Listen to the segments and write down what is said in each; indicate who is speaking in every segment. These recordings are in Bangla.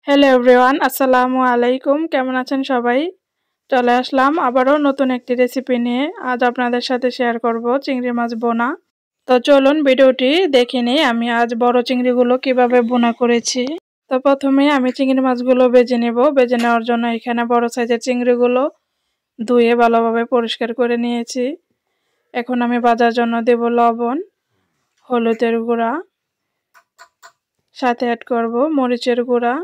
Speaker 1: হ্যালো এভরিওয়ান, আসসালামু আলাইকুম। কেমন আছেন সবাই? চলে আসলাম আবারও নতুন একটি রেসিপি নিয়ে। আজ আপনাদের সাথে শেয়ার করব চিংড়ি মাছ বোনা। তো চলুন ভিডিওটি দেখে নিই আমি আজ বড় চিংড়িগুলো কিভাবে বোনা করেছি। তো প্রথমে আমি চিংড়ি মাছগুলো ভেজে নেব। ভেজে নেওয়ার জন্য এখানে বড় সাইজের চিংড়িগুলো ধুয়ে ভালোভাবে পরিষ্কার করে নিয়েছি। এখন আমি ভাজার জন্য দেব লবণ, হলুদের গুঁড়া, সাথে অ্যাড করব মরিচের গুঁড়া।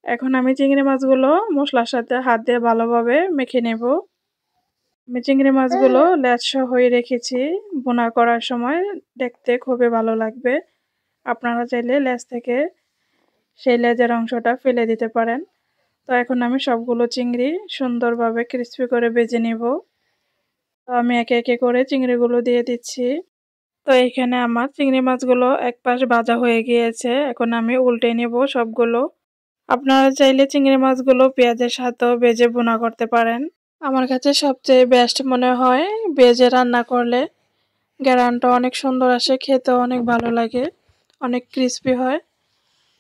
Speaker 1: এখন আমি চিংড়ি মাছগুলো মশলার সাথে হাত দিয়ে ভালোভাবে মেখে নেব। আমি চিংড়ি মাছগুলো লেজ সহ রেখেছি। বোনা করার সময় দেখতে খুবই ভালো লাগবে। আপনারা চাইলে লেজ থেকে সেই লেজের অংশটা ফেলে দিতে পারেন। তো এখন আমি সবগুলো চিংড়ি সুন্দরভাবে ক্রিস্পি করে ভেজে নেব। তো আমি একে একে করে চিংড়িগুলো দিয়ে দিচ্ছি। তো এখানে আমার চিংড়ি মাছগুলো এক পাশ ভাজা হয়ে গিয়েছে। এখন আমি উল্টে নেব সবগুলো। আপনারা চাইলে চিংড়ি মাছগুলো পেঁয়াজের সাথেও ভেজে বোনা করতে পারেন। আমার কাছে সবচেয়ে বেস্ট মনে হয় ভেজে রান্না করলে। ঘ্রাণটা অনেক সুন্দর আসে, খেতেও অনেক ভালো লাগে, অনেক ক্রিস্পি হয়।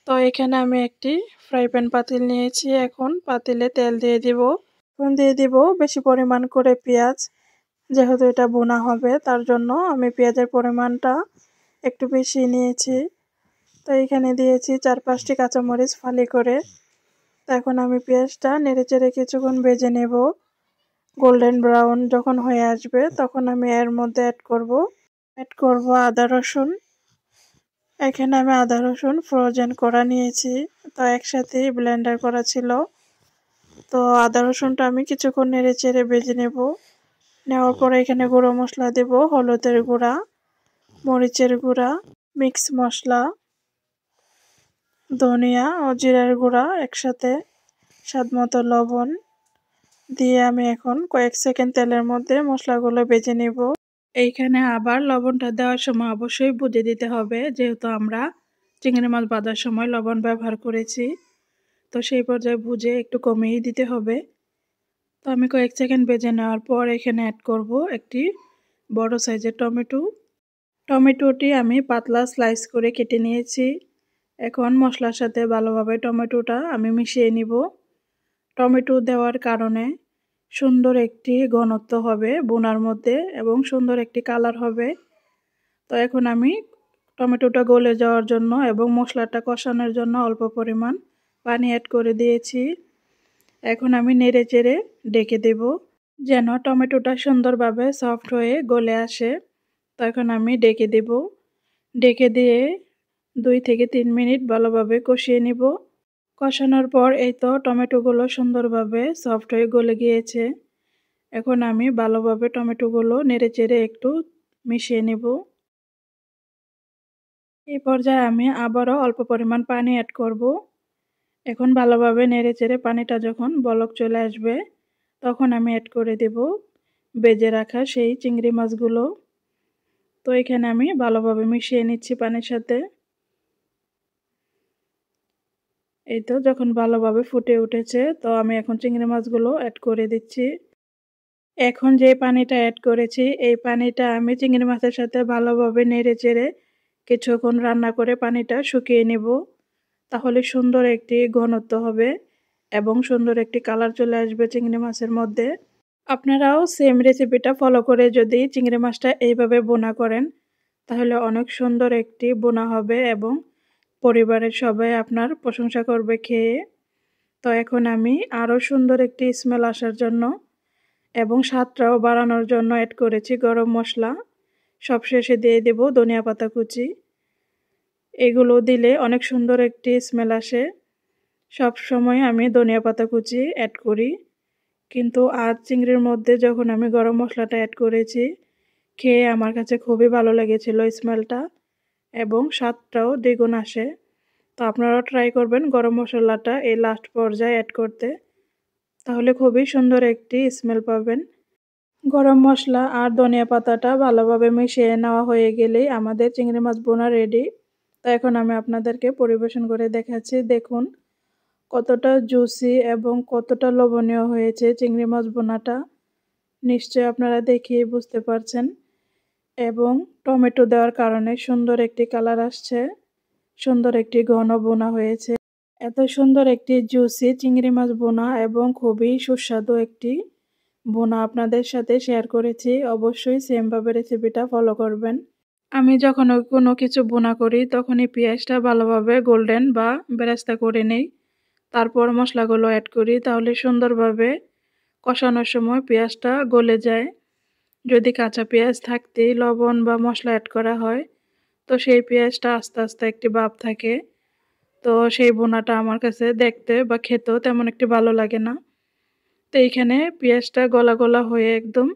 Speaker 1: তো এখানে আমি একটি ফ্রাই প্যান পাতিল নিয়েছি। এখন পাতিলে তেল দিয়ে দিব। এখন দিয়ে দিব বেশি পরিমাণ করে পেঁয়াজ। যেহেতু এটা বোনা হবে তার জন্য আমি পেঁয়াজের পরিমাণটা একটু বেশি নিয়েছি। তো এখানে দিয়েছি 4-5টি কাঁচামরিচ ফালি করে। তো এখন আমি পেঁয়াজটা নেড়েচেড়ে কিছুক্ষণ ভেজে নেব। গোল্ডেন ব্রাউন যখন হয়ে আসবে তখন আমি এর মধ্যে অ্যাড করব আদা রসুন। এখানে আমি আদা রসুন ফ্রোজেন করা নিয়েছি। তো একসাথে ব্লেন্ডার করা ছিল। তো আদা রসুনটা আমি কিছুক্ষণ নেড়েচেড়ে ভেজে নেব। নেওয়ার পরে এখানে গুঁড়ো মশলা দেব, হলুদের গুঁড়া, মরিচের গুঁড়া, মিক্স মশলা, ধনিয়া ও জিরার গুঁড়া একসাথে, স্বাদমতো লবণ দিয়ে আমি এখন কয়েক সেকেন্ড তেলের মধ্যে মশলাগুলো ভেজে নেব। এইখানে আবার লবণটা দেওয়ার সময় অবশ্যই বুঝে দিতে হবে, যেহেতু আমরা চিংড়ি মাছ ভাজার সময় লবণ ব্যবহার করেছি। তো সেই পর্যায়ে বুঝে একটু কমিয়ে দিতে হবে। তো আমি কয়েক সেকেন্ড ভেজে নেওয়ার পর এখানে অ্যাড করব একটি বড় সাইজের টমেটোটি আমি পাতলা স্লাইস করে কেটে নিয়েছি। এখন মশলার সাথে ভালোভাবে টমেটোটা আমি মিশিয়ে নিব। টমেটো দেওয়ার কারণে সুন্দর একটি ঘনত্ব হবে বোনার মধ্যে এবং সুন্দর একটি কালার হবে। তো এখন আমি টমেটোটা গলে যাওয়ার জন্য এবং মশলাটা কষানোর জন্য অল্প পরিমাণ পানি অ্যাড করে দিয়েছি। এখন আমি নেড়েচেড়ে ঢেকে দেব যেন টমেটোটা সুন্দরভাবে সফট হয়ে গলে আসে। তো এখন আমি ঢেকে দেব। ঢেকে দিয়ে 2 থেকে 3 মিনিট ভালোভাবে কষিয়ে নিব। কষানোর পর এই তো টমেটোগুলো সুন্দরভাবে সফট হয়ে গলে গিয়েছে। এখন আমি ভালোভাবে টমেটোগুলো নেড়েচেড়ে একটু মিশিয়ে নেব। এই পর্যায়ে আমি আবারও অল্প পরিমাণ পানি অ্যাড করব। এখন ভালোভাবে নেড়েচেড়ে পানিটা যখন বলক চলে আসবে তখন আমি অ্যাড করে দেব ভেজে রাখা সেই চিংড়ি মাছগুলো। তো এখানে আমি ভালোভাবে মিশিয়ে নিচ্ছি পানির সাথে। এই তো যখন ভালোভাবে ফুটে উঠেছে তো আমি এখন চিংড়ি মাছগুলো অ্যাড করে দিচ্ছি। এখন যে পানিটা অ্যাড করেছি এই পানিটা আমি চিংড়ি মাছের সাথে ভালোভাবে নেড়েচেড়ে কিছুক্ষণ রান্না করে পানিটা শুকিয়ে নেব। তাহলে সুন্দর একটি ঘনত্ব হবে এবং সুন্দর একটি কালার চলে আসবে চিংড়ি মাছের মধ্যে। আপনারাও সেম রেসিপিটা ফলো করে যদি চিংড়ি মাছটা এইভাবে বোনা করেন তাহলে অনেক সুন্দর একটি বোনা হবে এবং পরিবারের সবাই আপনার প্রশংসা করবে খেয়ে। তো এখন আমি আরও সুন্দর একটি স্মেল আসার জন্য এবং স্বাদটাও বাড়ানোর জন্য অ্যাড করেছি গরম মশলা। সবশেষে দিয়ে দেব ধনিয়া পাতা কুচি। এগুলো দিলে অনেক সুন্দর একটি স্মেল আসে। সব সময় আমি ধনিয়া পাতা কুচি অ্যাড করি, কিন্তু আজ চিংড়ির মধ্যে যখন আমি গরম মশলাটা অ্যাড করেছি খেয়ে আমার কাছে খুবই ভালো লেগেছিল স্মেলটা এবং স্বাদটাও দ্বিগুণ আসে। তো আপনারাও ট্রাই করবেন গরম মশলাটা এই লাস্ট পর্যায়ে অ্যাড করতে, তাহলে খুবই সুন্দর একটি স্মেল পাবেন। গরম মশলা আর ধনিয়া পাতাটা ভালোভাবে মিশিয়ে নেওয়া হয়ে গেলেই আমাদের চিংড়ি মাছ বোনা রেডি। তো এখন আমি আপনাদেরকে পরিবেশন করে দেখাচ্ছি। দেখুন কতটা জুসি এবং কতটা লোভনীয় হয়েছে চিংড়ি মাছ বোনাটা। নিশ্চয়ই আপনারা দেখেই বুঝতে পারছেন এবং টমেটো দেওয়ার কারণে সুন্দর একটি কালার আসছে, সুন্দর একটি ঘন বোনা হয়েছে। এত সুন্দর একটি জুসি চিংড়ি মাছ বোনা এবং খুবই সুস্বাদু একটি বোনা আপনাদের সাথে শেয়ার করেছি। অবশ্যই সেমভাবে রেসিপিটা ফলো করবেন। আমি যখন কোনো কিছু বোনা করি তখনই পেঁয়াজটা ভালোভাবে গোল্ডেন বা বেরেস্তা করে নেই, তারপর মশলাগুলো অ্যাড করি, তাহলে সুন্দরভাবে কষানোর সময় পেঁয়াজটা গলে যায়। যদি কাঁচা পেঁয়াজ থাকতেই লবণ বা মশলা অ্যাড করা হয় তো সেই পেঁয়াজটা আস্তে আস্তে একটি ভাব থাকে, তো সেই বোনাটা আমার কাছে দেখতে বা খেতেও তেমন একটি ভালো লাগে না। তো এইখানে পেঁয়াজটা গলা গলা হয়ে একদম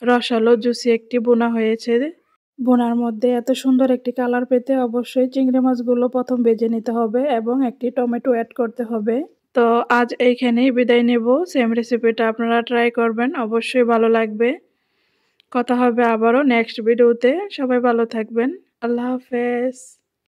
Speaker 1: রসালো জুসি একটি বোনা হয়েছে। বোনার মধ্যে এত সুন্দর একটি কালার পেতে অবশ্যই চিংড়ি মাছগুলো প্রথম ভেজে নিতে হবে এবং একটি টমেটো অ্যাড করতে হবে। তো আজ এইখানেই বিদায় নেব। সেম রেসিপিটা আপনারা ট্রাই করবেন, অবশ্যই ভালো লাগবে। কথা হবে আবারও নেক্সট ভিডিওতে। সবাই ভালো থাকবেন। আল্লাহ হাফেজ।